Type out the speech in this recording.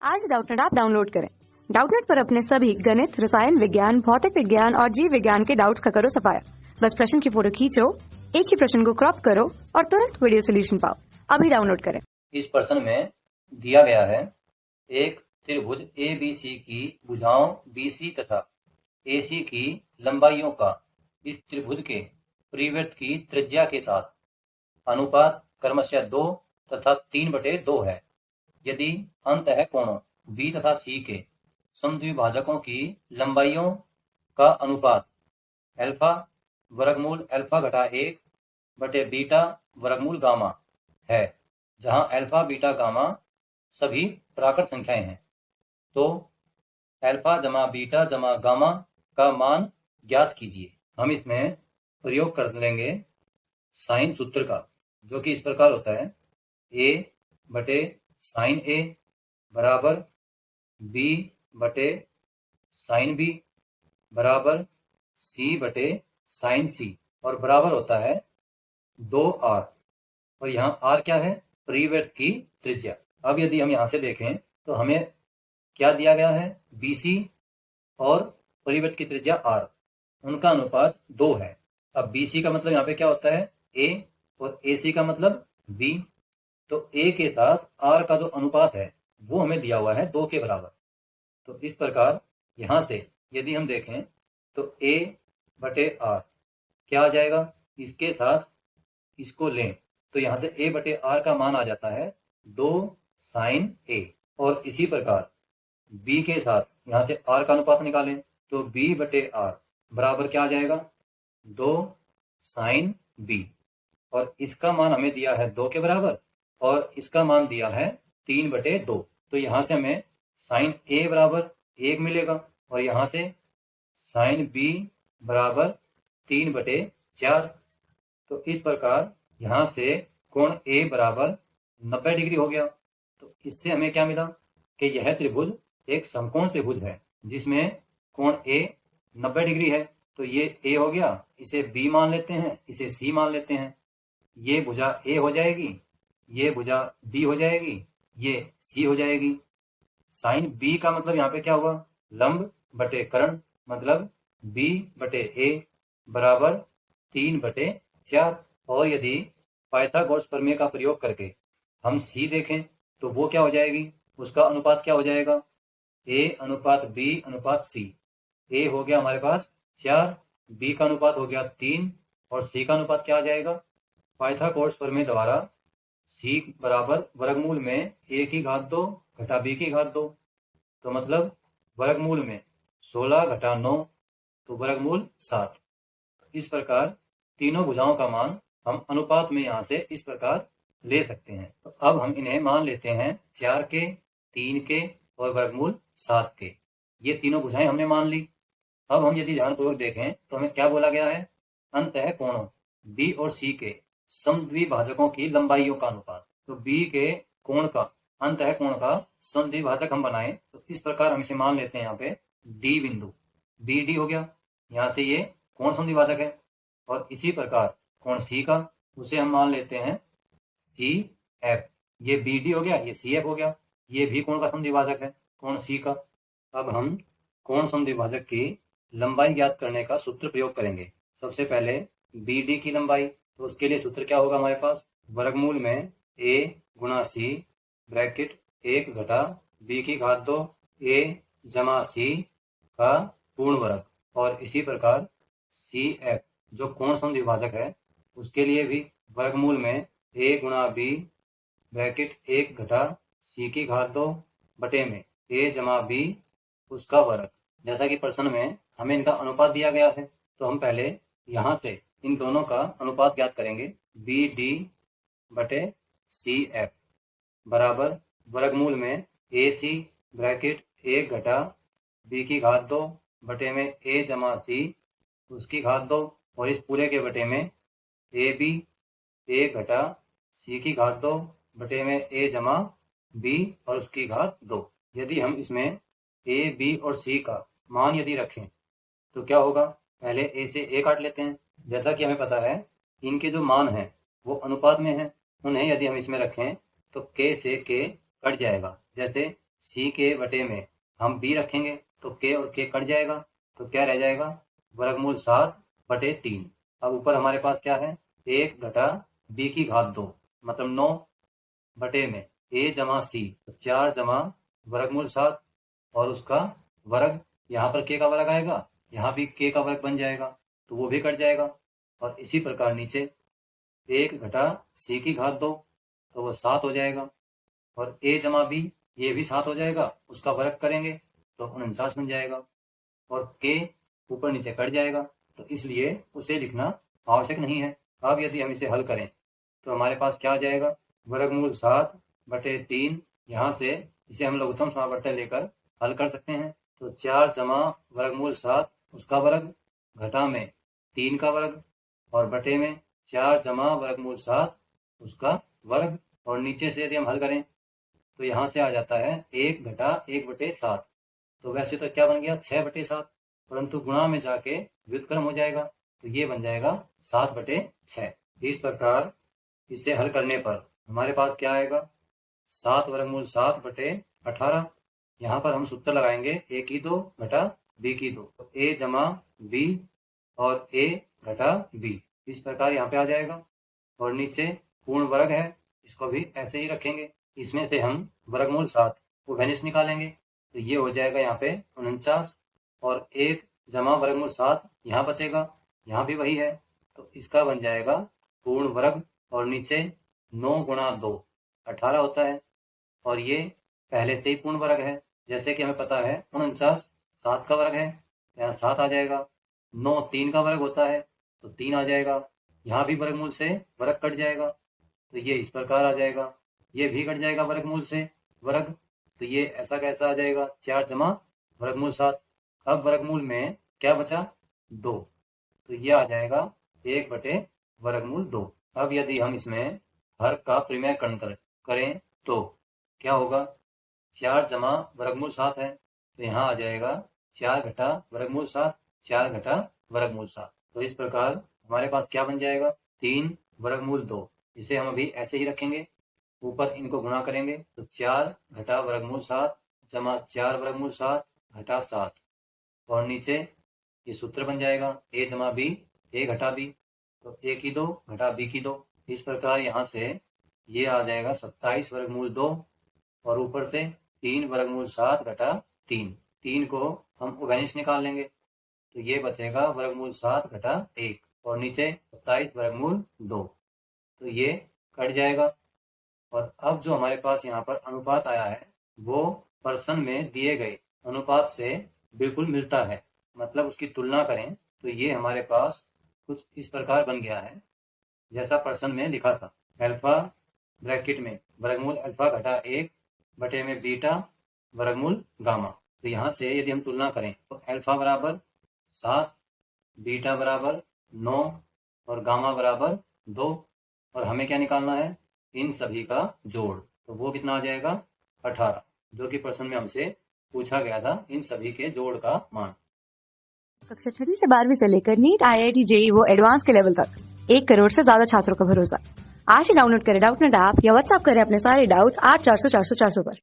आज Doubtnut app download करें। Doubtnut पर अपने सभी गणित, रसायन विज्ञान, भौतिक विज्ञान और जीव विज्ञान के डाउट्स का करो सफाया। बस प्रश्न की फोटो खींचो, एक ही प्रश्न को क्रॉप करो और तुरंत वीडियो सोल्यूशन पाओ। अभी डाउनलोड करें। इस प्रश्न में दिया गया है एक त्रिभुज ABC की भुजाओं BC तथा AC की लंबाइयों का इस त्रिभुज के परिवृत्त की त्रिज्या के साथ अनुपात क्रमशः 2 तथा 3/2 है। यदि अंतः कोणों B तथा C के समद्विभाजकों की लंबाइयों का अनुपात अल्फा वर्गमूल अल्फा घटा 1 बटे बीटा वर्गमूल गामा है, जहां अल्फा बीटा गामा सभी प्राकृत संख्याएं हैं, तो अल्फा जमा बीटा जमा गामा का मान ज्ञात कीजिए। हम इसमें प्रयोग कर लेंगे साइन सूत्र का, जो कि इस प्रकार होता है A बटे साइन A बराबर B बटे साइन B बराबर C बटे साइन C और बराबर होता है 2R। और यहाँ R क्या है? परिवृत्त की त्रिज्या। अब यदि हम यहाँ से देखें तो हमें क्या दिया गया है? BC और परिवृत्त की त्रिज्या R, उनका अनुपात 2 है। अब BC का मतलब यहाँ पे क्या होता है? A और AC का मतलब B। तो A के साथ R का जो अनुपात है वो हमें दिया हुआ है 2 के बराबर। तो इस प्रकार यहाँ से यदि हम देखें तो A बटे R क्या आ जाएगा? इसके साथ इसको लें तो यहाँ से A बटे R का मान आ जाता है 2 साइन A। और इसी प्रकार B के साथ यहाँ से R का अनुपात निकालें तो B बटे R बराबर क्या आ जाएगा? 2 साइन B। और इसका मान हमें दिया है 2 के बराबर और इसका मान दिया है 3/2। तो यहाँ से हमें साइन A बराबर 1 मिलेगा और यहाँ से साइन B बराबर 3/4। तो इस प्रकार यहाँ से कोण A बराबर 90 डिग्री हो गया। तो इससे हमें क्या मिला कि यह त्रिभुज एक समकोण त्रिभुज है जिसमें कोण A 90 डिग्री है। तो ये A हो गया, इसे B मान लेते हैं, इसे C मान लेते हैं। ये भुजा A हो जाएगी, ये भुजा B हो जाएगी, ये C हो जाएगी। साइन B का मतलब यहाँ पे क्या हुआ? लंब बटे कर्ण, मतलब B बटे A बराबर 3/4। और यदि पाइथागोरस प्रमेय का प्रयोग करके हम C देखें तो वो क्या हो जाएगी? उसका अनुपात क्या हो जाएगा? A अनुपात B अनुपात C। A हो गया हमारे पास 4, B का अनुपात हो गया 3 और C का अनुपात क्या आ जाएगा? पाइथागोरस प्रमेय द्वारा C बराबर वर्गमूल में A की घात 2 घटा B की घात 2, तो मतलब वर्गमूल में 16 घटा 9 तो वर्गमूल 7। इस प्रकार तीनों भुजाओं का मान हम अनुपात में यहाँ से इस प्रकार ले सकते हैं। तो अब हम इन्हें मान लेते हैं 4 के, 3 के और वर्गमूल 7 के। ये तीनों भुजाएं हमने मान ली। अब हम यदि ध्यानपूर्वक देखें तो हमें क्या बोला गया है? अंतः कोणों B और C के समद्विभाजकों की लंबाइयों का अनुपात। तो B के कोण का, अंतः कोण का समद्विभाजक हम बनाएं तो इस प्रकार हम इसे मान लेते हैं यहाँ पे D बिंदु, BD हो गया। यहाँ से ये कोण समद्विभाजक है। और इसी प्रकार कोण C का, उसे हम मान लेते हैं CF। ये BD हो गया, ये CF हो गया, ये भी कोण का समद्विभाजक है, कोण C का। अब हम कोण समद्विभाजक की लंबाई ज्ञात करने का सूत्र प्रयोग करेंगे। सबसे पहले BD की लंबाई, तो उसके लिए सूत्र क्या होगा हमारे पास? वर्गमूल में A गुणा C ब्रैकेट 1 घटा B की घात 2 A जमा C का पूर्ण वर्ग। और इसी प्रकार CF जो कोण समद्विभाजक है उसके लिए भी वर्गमूल में A गुणा B ब्रैकेट 1 घटा C की घात 2 बटे में A जमा B उसका वर्ग। जैसा कि प्रश्न में हमें इनका अनुपात दिया गया है तो हम पहले यहाँ से इन दोनों का अनुपात ज्ञात करेंगे। BD बटे CF बराबर वर्गमूल में AC ब्रैकेट 1 घटा B की घात 2 बटे में A जमा C उसकी घात 2 और इस पूरे के बटे में AB 1 घटा C की घात 2 बटे में A जमा B और उसकी घात 2। यदि हम इसमें A, B और C का मान यदि रखें तो क्या होगा? पहले A से A काट लेते हैं। जैसा कि हमें पता है इनके जो मान हैं वो अनुपात में हैं, उन्हें यदि हम इसमें रखें तो K से K कट जाएगा। जैसे सी के बटे में हम बी रखेंगे तो के और के कट जाएगा, तो क्या रह जाएगा, वर्गमूल 7/3। अब ऊपर हमारे पास क्या है, 1 घटा बी की घात 2 मतलब 9 बटे में ए जमा सी, तो 4 जमा वर्गमूल 7 और उसका वर्ग, यहाँ पर के का वर्ग आएगा, यहाँ भी के का वर्ग बन जाएगा तो वो भी कट जाएगा। और इसी प्रकार नीचे 1 घटा सी की घात 2 तो वो 7 हो जाएगा, और ए जमा बी ये भी 7 हो जाएगा, उसका वर्ग करेंगे तो 49 बन जाएगा, और के ऊपर नीचे कट जाएगा तो इसलिए उसे लिखना आवश्यक नहीं है। अब यदि हम इसे हल करें तो हमारे पास क्या आ जाएगा, वर्गमूल 7/3, यहाँ से इसे हम लघुत्तम समावर्तन लेकर हल कर सकते हैं। तो 4 जमा वर्गमूल 7 उसका वर्ग घटा में 3 का वर्ग और बटे में 4 जमा वर्गमूल 7 उसका वर्ग, और नीचे से यदि हम हल करें तो यहाँ से आ जाता है 1 घटा 1/7। तो वैसे तो क्या बन गया 6/7, परंतु गुणा में जाके व्युत्क्रम हो जाएगा तो ये बन जाएगा 7/6। इस प्रकार इसे हल करने पर हमारे पास क्या आएगा, 7 वर्गमूल 7/18। यहाँ पर हम सूत्र लगाएंगे ए की 2 घटा बी की 2, तो ए जमा बी और ए घटा बी, इस प्रकार यहाँ पे आ जाएगा। और नीचे पूर्ण वर्ग है, इसको भी ऐसे ही रखेंगे। इसमें से हम वर्गमूल 7 को वैनिश निकालेंगे तो ये हो जाएगा यहाँ पे 49, और 1 जमा वर्गमूल 7 यहाँ बचेगा, यहाँ भी वही है तो इसका बन जाएगा पूर्ण वर्ग, और नीचे 9 गुणा 2 18 होता है, और ये पहले से ही पूर्ण वर्ग है, जैसे कि हमें पता है 49 7 का वर्ग है, यहाँ 7 आ जाएगा। 9 3 का वर्ग होता है तो 3 आ जाएगा, यहाँ भी वर्गमूल से वर्ग कट जाएगा तो ये इस प्रकार आ जाएगा, ये भी कट जाएगा वर्गमूल से वर्ग, तो ये ऐसा कैसा आ जाएगा, 4 जमा वर्गमूल 7। अब वर्गमूल में क्या बचा, 2, तो ये आ जाएगा 1/2। अब यदि हम इसमें हर का परिमेयकरण करें तो क्या होगा, 4 जमा वर्गमूल 7 है तो यहाँ आ जाएगा 4 घटा वर्गमूल 7, 4 घटा वर्गमूल 7। तो इस प्रकार हमारे पास क्या बन जाएगा, 3 वर्गमूल 2, इसे हम अभी ऐसे ही रखेंगे, ऊपर इनको गुणा करेंगे तो 4 घटा वर्गमूल 7 जमा 4 वर्गमूल 7 घटा 7, और नीचे ये सूत्र बन जाएगा ए जमा बी, ए घटा बी, तो ए की 2 घटा बी की 2। इस प्रकार यहाँ से ये आ जाएगा 27 वर्गमूल 2, और ऊपर से 3 वर्गमूल 7 घटा 3, 3 को हम वैनिश निकाल लेंगे तो ये बचेगा वर्गमूल 7 घटा 1, और नीचे 27 वर्गमूल 2, तो ये कट जाएगा। और अब जो हमारे पास यहाँ पर अनुपात आया है वो प्रश्न में दिए गए अनुपात से बिल्कुल मिलता है, मतलब उसकी तुलना करें तो ये हमारे पास कुछ इस प्रकार बन गया है जैसा प्रश्न में लिखा था, अल्फा ब्रैकेट में वर्गमूल अल्फा घटा 1 बटे में बीटा वर्गमूल गामा। तो यहाँ से यदि हम तुलना करें तो अल्फा बराबर 7, बीटा बराबर 9 और गामा बराबर 2, और हमें क्या निकालना है, इन सभी का जोड़, तो वो कितना आ जाएगा 18, जो कि प्रश्न में हमसे पूछा गया था, इन सभी के जोड़ का मान। कक्षा 6 से 12वीं से लेकर नीट, IIT, JEE वो एडवांस के लेवल तक 1 करोड़ से ज्यादा छात्रों का भरोसा। आज ही डाउनलोड करें डाउटनेट ऐप या व्हाट्सएप करें अपने सारे डाउट्स 8400 400 400 पर।